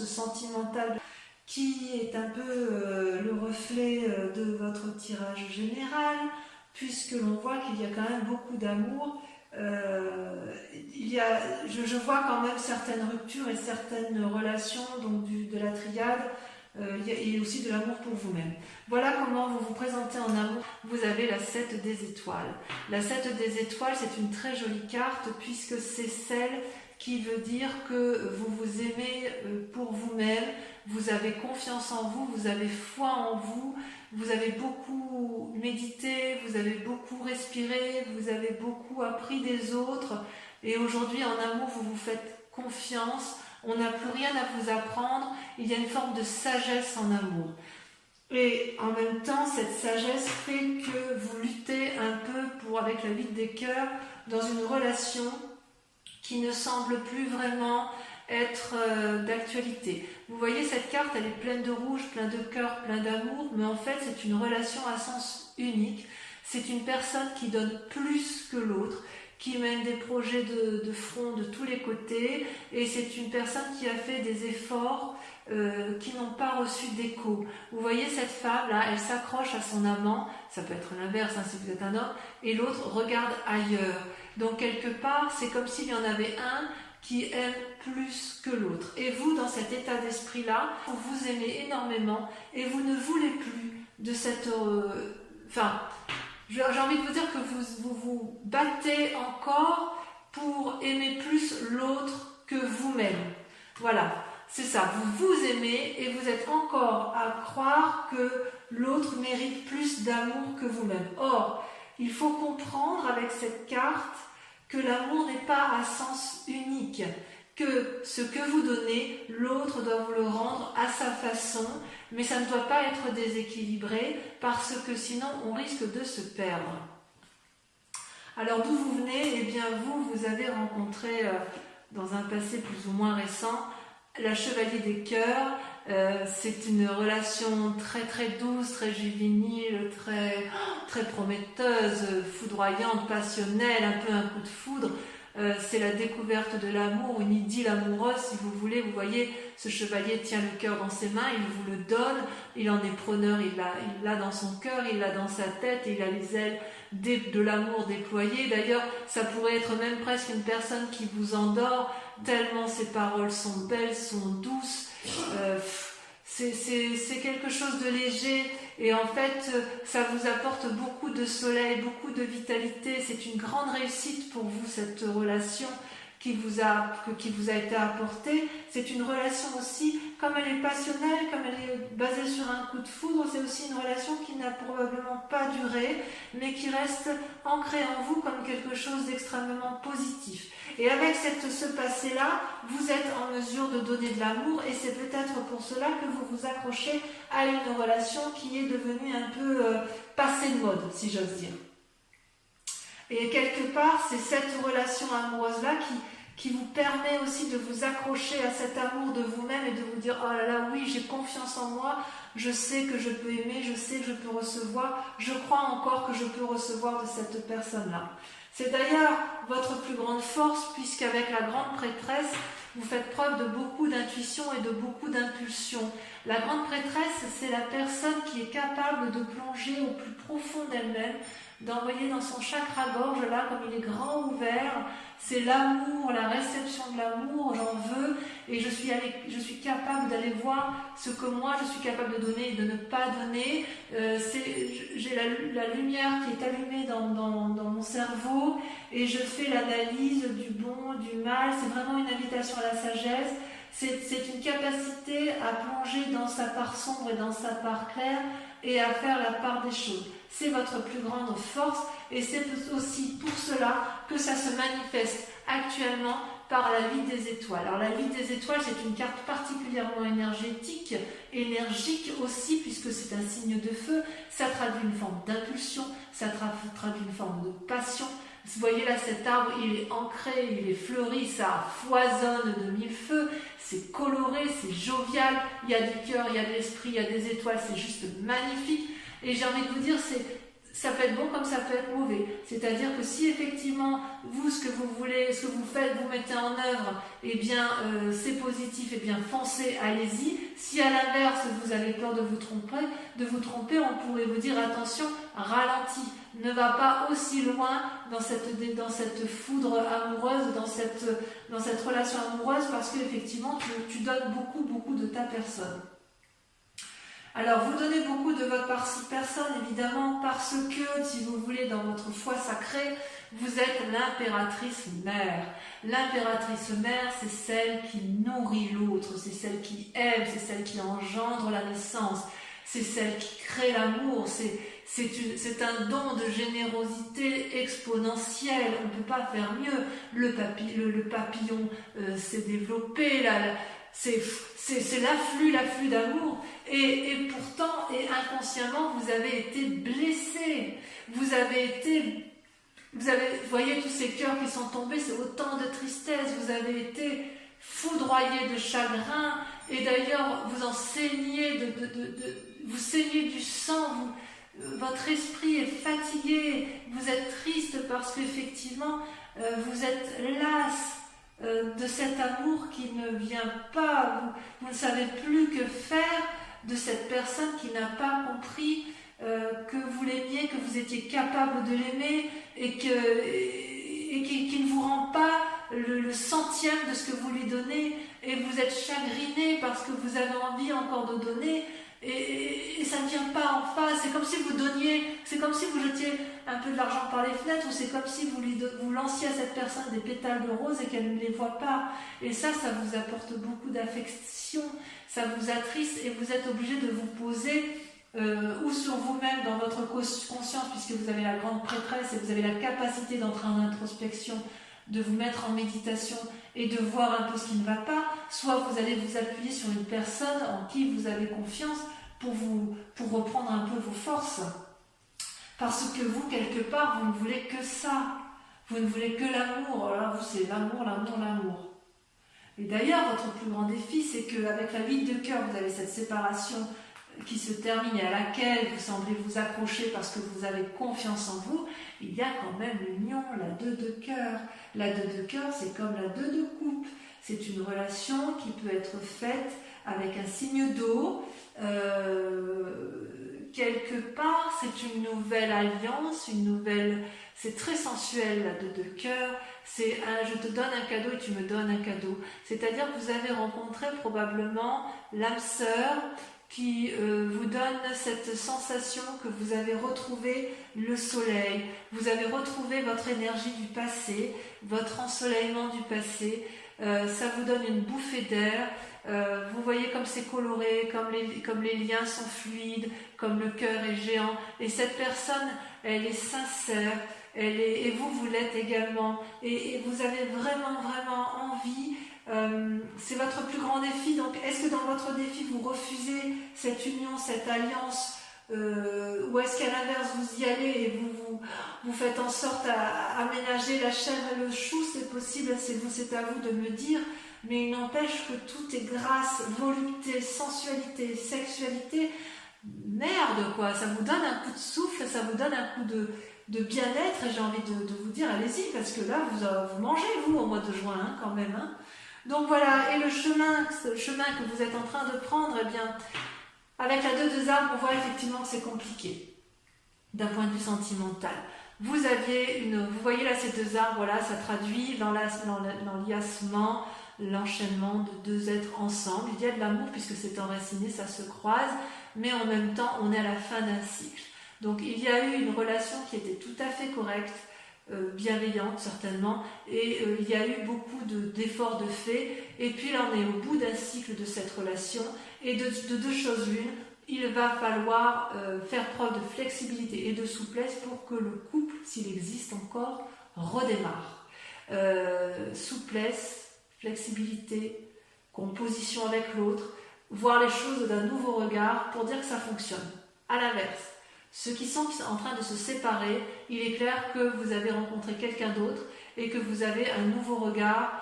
sentimentale qui est un peu le reflet de votre tirage général, puisque l'on voit qu'il y a quand même beaucoup d'amour. Je vois quand même certaines ruptures et certaines relations donc de la triade, et aussi de l'amour pour vous-même. Voilà comment vous vous présentez en amour. Vous avez la 7 des étoiles. La 7 des étoiles, c'est une très jolie carte puisque c'est celle qui veut dire que vous vous aimez pour vous-même, vous avez confiance en vous, vous avez foi en vous, vous avez beaucoup médité, vous avez beaucoup respiré, vous avez beaucoup appris des autres et aujourd'hui en amour vous vous faites confiance, on n'a plus rien à vous apprendre, il y a une forme de sagesse en amour. Et en même temps, cette sagesse fait que vous luttez un peu avec la vide des cœurs dans une relation qui ne semble plus vraiment être d'actualité. Vous voyez, cette carte, elle est pleine de rouge, plein de cœur, plein d'amour, mais en fait, c'est une relation à sens unique. C'est une personne qui donne plus que l'autre, qui mène des projets de front de tous les côtés, et c'est une personne qui a fait des efforts qui n'ont pas reçu d'écho. Vous voyez cette femme-là, elle s'accroche à son amant, ça peut être l'inverse hein, si vous êtes un homme, et l'autre regarde ailleurs. Donc quelque part, c'est comme s'il y en avait un qui aime plus que l'autre. Et vous, dans cet état d'esprit-là, vous vous aimez énormément et vous ne voulez plus de cette... j'ai envie de vous dire que vous battez encore pour aimer plus l'autre que vous-même. Voilà, c'est ça. Vous vous aimez et vous êtes encore à croire que l'autre mérite plus d'amour que vous-même. Or, il faut comprendre avec cette carte que l'amour n'est pas à sens unique, que ce que vous donnez, l'autre doit vous le rendre à sa façon, mais ça ne doit pas être déséquilibré parce que sinon on risque de se perdre. Alors d'où vous venez? Eh bien vous avez rencontré dans un passé plus ou moins récent la Chevalier des Cœurs. C'est une relation très très douce, très juvénile, très prometteuse, foudroyante, passionnelle, un peu un coup de foudre. C'est la découverte de l'amour, une idylle amoureuse si vous voulez. Vous voyez, ce chevalier tient le cœur dans ses mains, il vous le donne, il en est preneur, il l'a dans son cœur, il l'a dans sa tête, et il a les ailes de l'amour déployées. D'ailleurs, ça pourrait être même presque une personne qui vous endort, tellement ses paroles sont belles, sont douces. C'est quelque chose de léger et en fait ça vous apporte beaucoup de soleil, beaucoup de vitalité. C'est une grande réussite pour vous cette relation qui vous a été apportée. C'est une relation aussi, comme elle est passionnelle, comme elle est basée sur un coup de foudre, c'est aussi une relation qui n'a probablement pas duré, mais qui reste ancrée en vous comme quelque chose d'extrêmement positif. Et avec ce passé-là, vous êtes en mesure de donner de l'amour et c'est peut-être pour cela que vous vous accrochez à une relation qui est devenue un peu passée de mode, si j'ose dire. Et quelque part, c'est cette relation amoureuse-là qui vous permet aussi de vous accrocher à cet amour de vous-même et de vous dire « Oh là là, oui, j'ai confiance en moi, je sais que je peux aimer, je sais que je peux recevoir, je crois encore que je peux recevoir de cette personne-là. » C'est d'ailleurs votre plus grande force puisqu'avec la grande prêtresse, vous faites preuve de beaucoup d'intuition et de beaucoup d'impulsion. La grande prêtresse, c'est la personne qui est capable de plonger au plus profond d'elle-même, d'envoyer dans son chakra gorge, là, comme il est grand ouvert, c'est l'amour, la réception de l'amour, j'en veux, et je suis capable d'aller voir ce que moi je suis capable de donner et de ne pas donner. J'ai la lumière qui est allumée dans mon cerveau, et je fais l'analyse du bon, du mal. C'est vraiment une invitation à la sagesse. C'est une capacité à plonger dans sa part sombre et dans sa part claire, et à faire la part des choses. C'est votre plus grande force et c'est aussi pour cela que ça se manifeste actuellement par la vie des étoiles. Alors la vie des étoiles, c'est une carte particulièrement énergétique, énergique aussi, puisque c'est un signe de feu. Ça traduit une forme d'impulsion, ça traduit une forme de passion. Vous voyez là, cet arbre, il est ancré, il est fleuri, ça foisonne de mille feux, c'est coloré, c'est jovial, il y a du cœur, il y a de l'esprit, il y a des étoiles, c'est juste magnifique. Et j'ai envie de vous dire, ça peut être bon comme ça peut être mauvais. C'est-à-dire que si effectivement, vous, ce que vous voulez, ce que vous faites, vous mettez en œuvre, eh bien, c'est positif, eh bien, foncez, allez-y. Si à l'inverse, vous avez peur de vous tromper, on pourrait vous dire, attention, ralentis. Ne va pas aussi loin dans cette foudre amoureuse, dans cette relation amoureuse, parce qu'effectivement, tu donnes beaucoup de ta personne. Alors, vous donnez beaucoup de votre personne, évidemment, parce que, si vous voulez, dans votre foi sacrée, vous êtes l'impératrice mère. L'impératrice mère, c'est celle qui nourrit l'autre, c'est celle qui aime, c'est celle qui engendre la naissance, c'est celle qui crée l'amour, c'est un don de générosité exponentielle, on ne peut pas faire mieux. Le papillon s'est développé, là, c'est l'afflux d'amour, et pourtant, et inconsciemment, vous avez été blessé, vous voyez tous ces cœurs qui sont tombés, c'est autant de tristesse, vous avez été foudroyé de chagrin, et d'ailleurs, vous en saignez, vous saignez du sang, votre esprit est fatigué, vous êtes triste parce qu'effectivement, vous êtes las de cet amour qui ne vient pas, vous ne savez plus que faire de cette personne qui n'a pas compris que vous l'aimiez, que vous étiez capable de l'aimer et qui ne vous rend pas le centième de ce que vous lui donnez, et vous êtes chagriné parce que vous avez envie encore de donner et ça ne vient pas en face. C'est comme si vous donniez, c'est comme si vous jetiez un peu de l'argent par les fenêtres, ou c'est comme si vous lanciez à cette personne des pétales de rose et qu'elle ne les voit pas. Et ça vous apporte beaucoup d'affection, ça vous attriste, et vous êtes obligé de vous poser ou sur vous-même dans votre conscience, puisque vous avez la grande prêtresse et vous avez la capacité d'entrer en introspection, de vous mettre en méditation et de voir un peu ce qui ne va pas, soit vous allez vous appuyer sur une personne en qui vous avez confiance pour reprendre un peu vos forces. Parce que vous, quelque part, vous ne voulez que ça. Vous ne voulez que l'amour. Alors vous, c'est l'amour. Et d'ailleurs, votre plus grand défi, c'est qu'avec la 8 de cœur, vous avez cette séparation qui se termine et à laquelle vous semblez vous accrocher parce que vous avez confiance en vous. Il y a quand même l'union, la 2 de cœur. La 2 de cœur, c'est comme la 2 de coupe. C'est une relation qui peut être faite avec un signe d'eau. Quelque part, c'est une nouvelle alliance, c'est très sensuel, la 2 de cœur. C'est je te donne un cadeau et tu me donnes un cadeau. C'est-à-dire que vous avez rencontré probablement l'âme sœur qui vous donne cette sensation que vous avez retrouvé le soleil, vous avez retrouvé votre énergie du passé, votre ensoleillement du passé, ça vous donne une bouffée d'air, vous voyez comme c'est coloré, comme les liens sont fluides, comme le cœur est géant, et cette personne, elle est sincère, et vous l'êtes également, et vous avez vraiment envie. C'est votre plus grand défi. Donc est-ce que dans votre défi vous refusez cette union, cette alliance, ou est-ce qu'à l'inverse vous y allez et vous faites en sorte à aménager la chair et le chou? C'est possible, c'est à vous de me dire, mais il n'empêche que tout est grâce, volupté, sensualité, sexualité. Merde quoi, ça vous donne un coup de souffle, ça vous donne un coup de bien-être, et j'ai envie de vous dire allez-y, parce que là vous mangez vous au mois de juin hein, quand même hein. Donc voilà, et le chemin que vous êtes en train de prendre, eh bien, avec la 2 de armes, on voit effectivement que c'est compliqué, d'un point de vue sentimental. Vous voyez là ces 2 arbres, voilà, ça traduit l'enliassement, l'enchaînement de 2 êtres ensemble. Il y a de l'amour puisque c'est enraciné, ça se croise, mais en même temps, on est à la fin d'un cycle. Donc il y a eu une relation qui était tout à fait correcte, bienveillante certainement, et il y a eu beaucoup d'efforts de fait, et puis là on est au bout d'un cycle de cette relation, et de 2 choses l'une, il va falloir faire preuve de flexibilité et de souplesse pour que le couple, s'il existe encore, redémarre. Souplesse, flexibilité, composition avec l'autre, voir les choses d'un nouveau regard pour dire que ça fonctionne. À l'inverse, ceux qui sont en train de se séparer, il est clair que vous avez rencontré quelqu'un d'autre et que vous avez un nouveau regard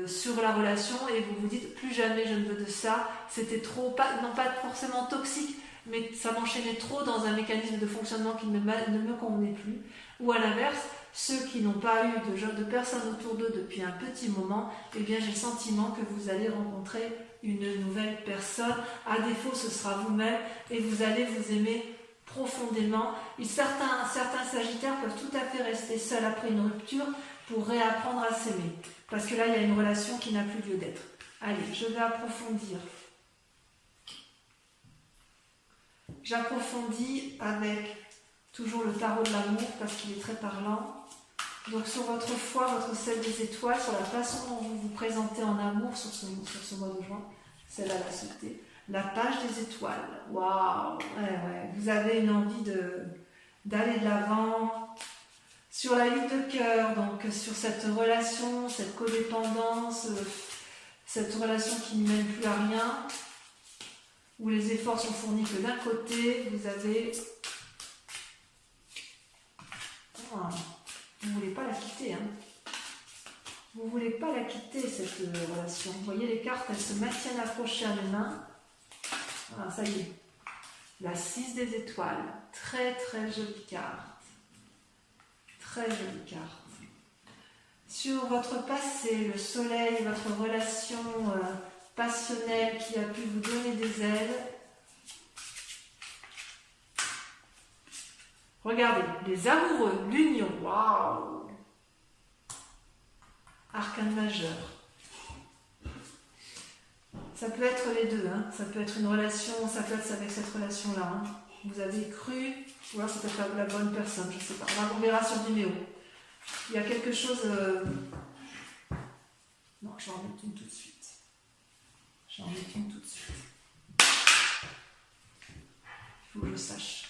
sur la relation, et vous vous dites plus jamais je ne veux de ça, c'était trop, non pas forcément toxique, mais ça m'enchaînait trop dans un mécanisme de fonctionnement qui ne me convenait plus. Ou à l'inverse, ceux qui n'ont pas eu de personnes autour d'eux depuis un petit moment, eh bien j'ai le sentiment que vous allez rencontrer une nouvelle personne. À défaut, ce sera vous-même et vous allez vous aimer profondément. Et certains sagittaires peuvent tout à fait rester seuls après une rupture pour réapprendre à s'aimer. Parce que là, il y a une relation qui n'a plus lieu d'être. Allez, je vais approfondir. J'approfondis avec toujours le tarot de l'amour parce qu'il est très parlant. Donc sur votre foi, votre 7 des étoiles, sur la façon dont vous vous présentez en amour sur ce mois de juin, celle-là l'a sauté. La page des étoiles, waouh, ouais. Vous avez une envie d'aller de l'avant. Sur la 8 de cœur, donc sur cette relation, cette codépendance, cette relation qui ne mène plus à rien, où les efforts sont fournis que d'un côté, vous avez... Oh, vous ne voulez pas la quitter, hein. Vous ne voulez pas la quitter, cette relation. Vous voyez, les cartes, elles se maintiennent accrochées à mes mains. Voilà, ça y est. La 6 des étoiles. Très, très jolie carte. Très jolie carte. Sur votre passé, le soleil, votre relation passionnelle qui a pu vous donner des ailes. Regardez, les amoureux, l'union, waouh! Arcane majeur. Ça peut être les deux, hein. Ça peut être une relation, ça peut être avec cette relation-là. Hein. Vous avez cru, ou alors c'est peut-être la bonne personne, je ne sais pas. On verra sur Vimeo. Il y a quelque chose... Non, j'en mets une tout de suite. J'en mets une tout de suite. Il faut que je sache.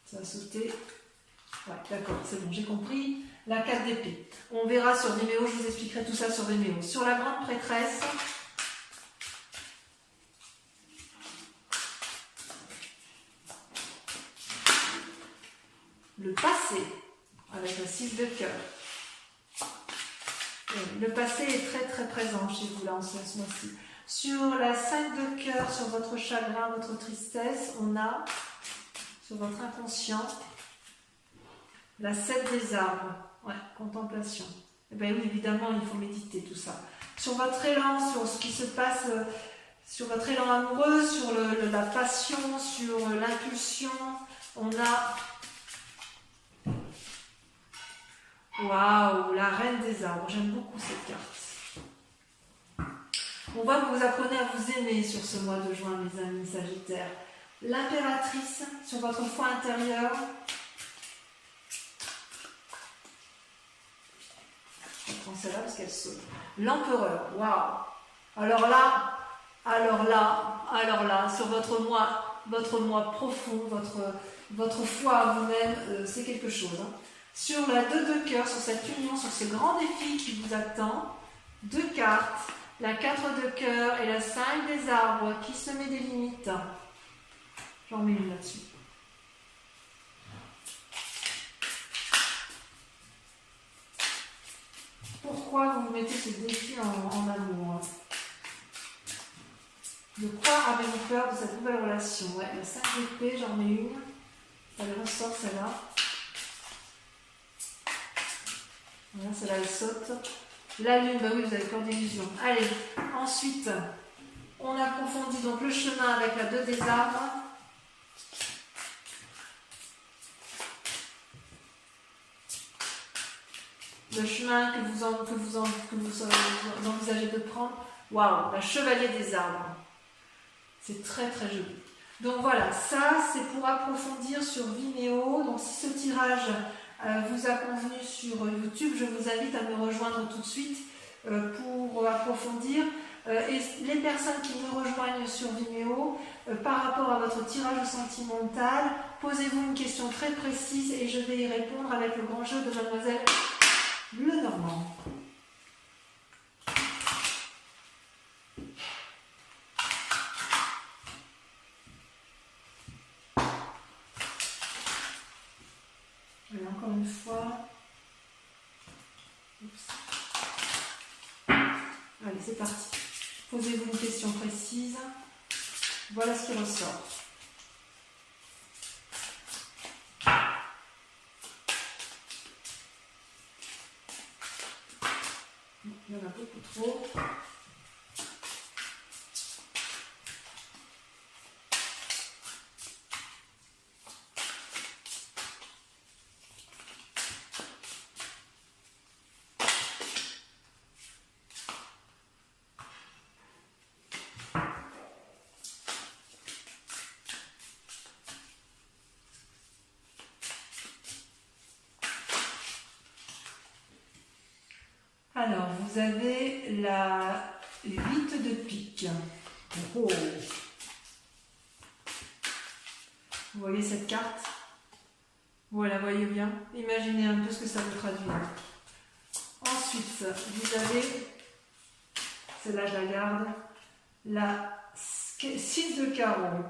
Ça a sauté. Ouais, d'accord, c'est bon, j'ai compris. La 4 d'épée. On verra sur Vimeo, je vous expliquerai tout ça sur Vimeo. Sur la grande prêtresse, le passé, avec la 6 de cœur. Le passé est très très présent chez vous là en ce mois-ci. Sur la 5 de cœur, sur votre chagrin, votre tristesse, on a, sur votre inconscient, la 7 des arbres. Ouais, contemplation. Eh bien oui, évidemment, il faut méditer tout ça. Sur votre élan, sur ce qui se passe, sur votre élan amoureux, sur la passion, sur l'impulsion, on a... Waouh, la reine des arbres. J'aime beaucoup cette carte. On voit que vous apprenez à vous aimer sur ce mois de juin, mes amis sagittaires. L'impératrice, sur votre foi intérieure. Je prends celle-là parce qu'elle saute. L'empereur, waouh. Alors là, sur votre moi profond, votre foi à vous-même, c'est quelque chose. Hein. Sur la 2 de cœur, sur cette union, sur ce grand défi qui vous attend, 2 cartes, la 4 de cœur et la 5 des arbres qui se met des limites. J'en mets une là-dessus. Pourquoi vous mettez ce défi en amour? De quoi avez-vous peur de cette nouvelle relation? Ouais, la 5 d'épée, j'en mets une. Elle ressort celle-là. Voilà, celle-là elle saute. La lune, bah oui, vous avez peur d'illusion. Allez, ensuite, on approfondit donc le chemin avec la 2 des arbres. Le chemin que vous envisagez de prendre. Waouh, la chevalier des arbres. C'est très très joli. Donc voilà, ça c'est pour approfondir sur Vimeo. Donc si ce tirage vous a convenu sur YouTube, je vous invite à me rejoindre tout de suite pour approfondir. Et les personnes qui me rejoignent sur Vimeo, par rapport à votre tirage sentimental, posez-vous une question très précise et je vais y répondre avec le grand jeu de Mademoiselle Lenormand. Et encore une fois, oups. Allez, c'est parti. Posez-vous une question précise. Voilà ce qui ressort. Il y en a beaucoup trop. Alors, vous avez la 8 de pique. Oh. Vous voyez cette carte? Vous la voyez bien? Imaginez un peu ce que ça vous traduit. Ensuite, vous avez, celle-là je la garde, la 6 de carreau.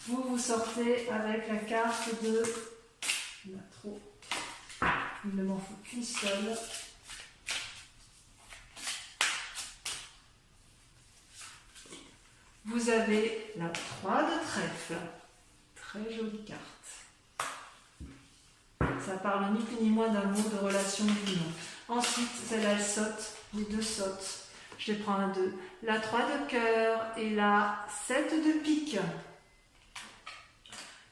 Vous sortez avec la carte de... Il y en a trop. Il ne m'en faut qu'une seule. Vous avez la 3 de trèfle. Très jolie carte. Ça parle ni plus ni moins d'amour, de relation, d'union. Ensuite, celle-là, elle saute. Les deux sautent. Je les prends à deux. La 3 de cœur et la 7 de pique.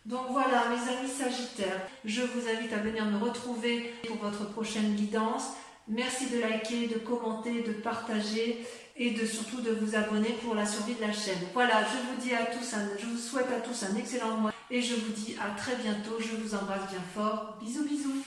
Donc voilà, mes amis Sagittaires, je vous invite à venir me retrouver pour votre prochaine guidance. Merci de liker, de commenter, de partager et surtout de vous abonner pour la survie de la chaîne. Voilà, je vous souhaite à tous un excellent mois et je vous dis à très bientôt. Je vous embrasse bien fort. Bisous, bisous.